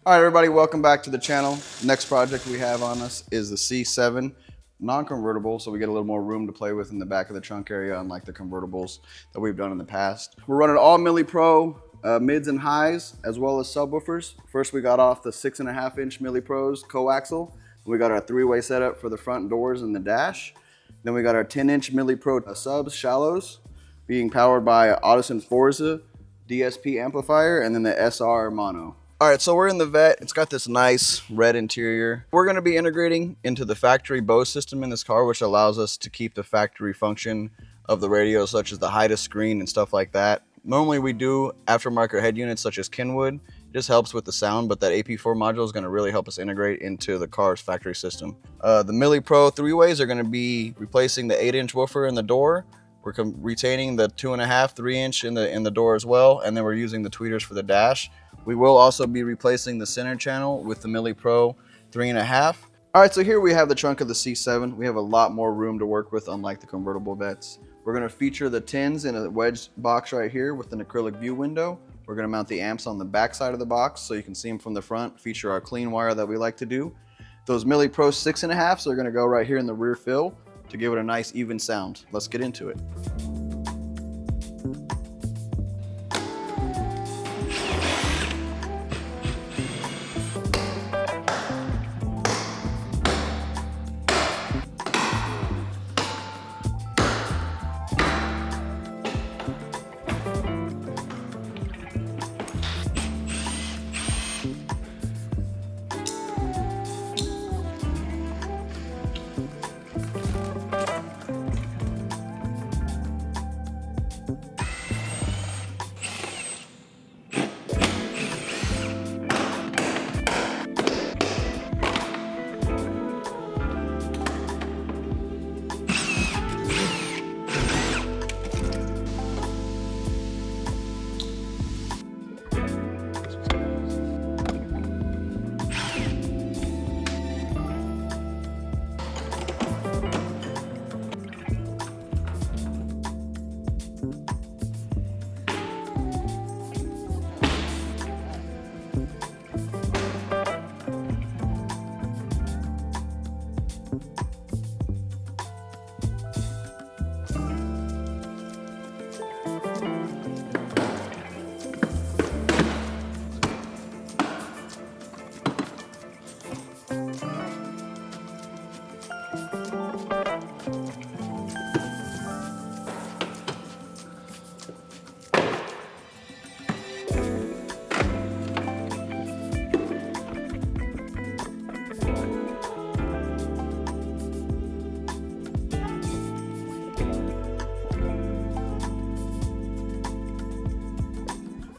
All right, everybody, welcome back to the channel. Next project we have on us is the C7 non-convertible, so we get a little more room to play with in the back of the trunk area, unlike the convertibles that we've done in the past. We're running all Mille Pro mids and highs, as well as subwoofers. First, we got off the 6.5-inch Mille Pros coaxial. We got our three-way setup for the front doors and the dash. Then we got our 10-inch Mille Pro subs, shallows, being powered by Audison Forza DSP amplifier, and then the SR mono. All right, so we're in the Vette. It's got this nice red interior. We're gonna be integrating into the factory Bose system in this car, which allows us to keep the factory function of the radio, such as the hide screen and stuff like that. Normally we do aftermarket head units such as Kenwood. It just helps with the sound, but that AP4 module is gonna really help us integrate into the car's factory system. The Mille Pro three-ways are gonna be replacing the 8-inch woofer in the door. We're retaining the 2.5, 3-inch in the door as well, and then we're using the tweeters for the dash. We will also be replacing the center channel with the Mille Pro 3.5. All right, so here we have the trunk of the C7. We have a lot more room to work with, unlike the convertible Vettes. We're gonna feature the tins in a wedge box right here with an acrylic view window. We're gonna mount the amps on the back side of the box so you can see them from the front, feature our clean wire that we like to do. Those Mille Pro 6.5s are gonna go right here in the rear fill to give it a nice even sound. Let's get into it.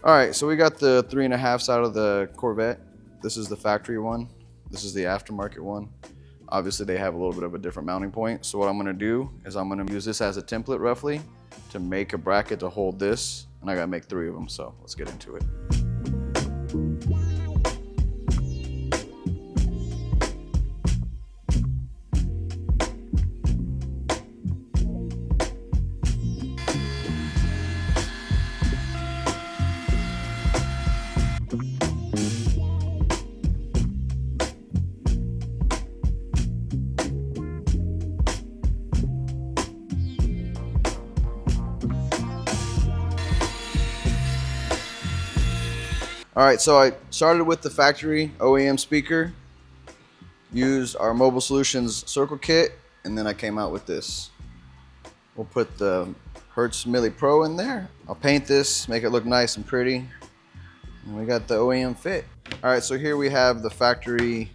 All right, so we got the 3.5s out of the Corvette. This is the factory one. This is the aftermarket one. Obviously they have a little bit of a different mounting point. So what I'm gonna do is I'm gonna use this as a template roughly to make a bracket to hold this. And I gotta make 3 of them, so let's get into it. All right, so I started with the factory OEM speaker, used our Mobile Solutions circle kit, and then I came out with this. We'll put the Hertz Mille Pro in there. I'll paint this, make it look nice and pretty. And we got the OEM fit. All right, so here we have the factory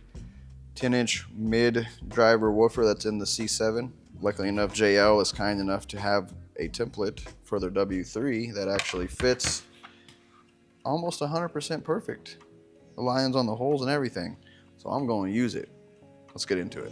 10-inch mid driver woofer that's in the C7. Luckily enough, JL is kind enough to have a template for their W3 that actually fits almost 100% perfect. Aligns on the holes and everything. So I'm going to use it. Let's get into it.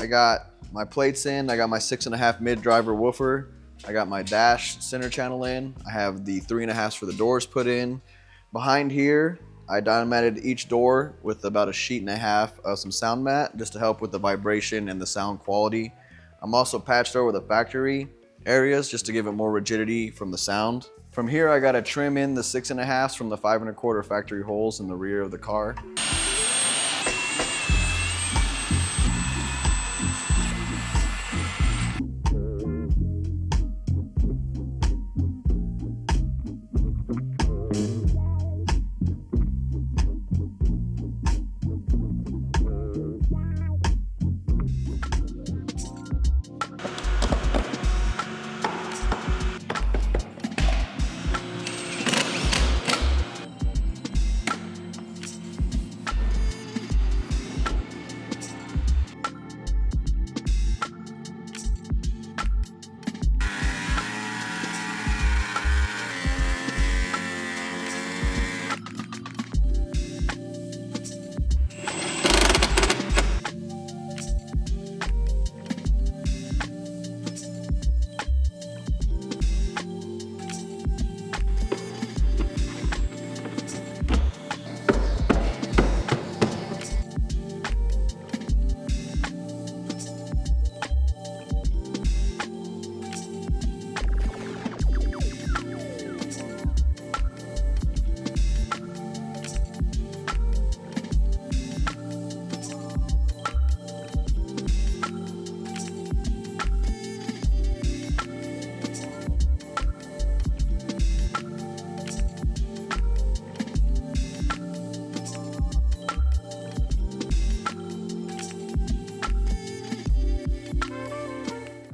I got my plates in. I got my 6.5 mid driver woofer. I got my dash center channel in. I have the 3.5s for the doors put in. Behind here, I dynamitted each door with about 1.5 sheets of some sound mat just to help with the vibration and the sound quality. I'm also patched over the factory areas just to give it more rigidity from the sound. From here, I got to trim in the 6.5s from the 5.25 factory holes in the rear of the car.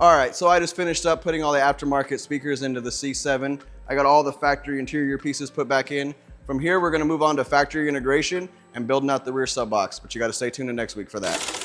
All right, so I just finished up putting all the aftermarket speakers into the C7. I got all the factory interior pieces put back in. From here, we're gonna move on to factory integration and building out the rear sub box, but you gotta stay tuned in next week for that.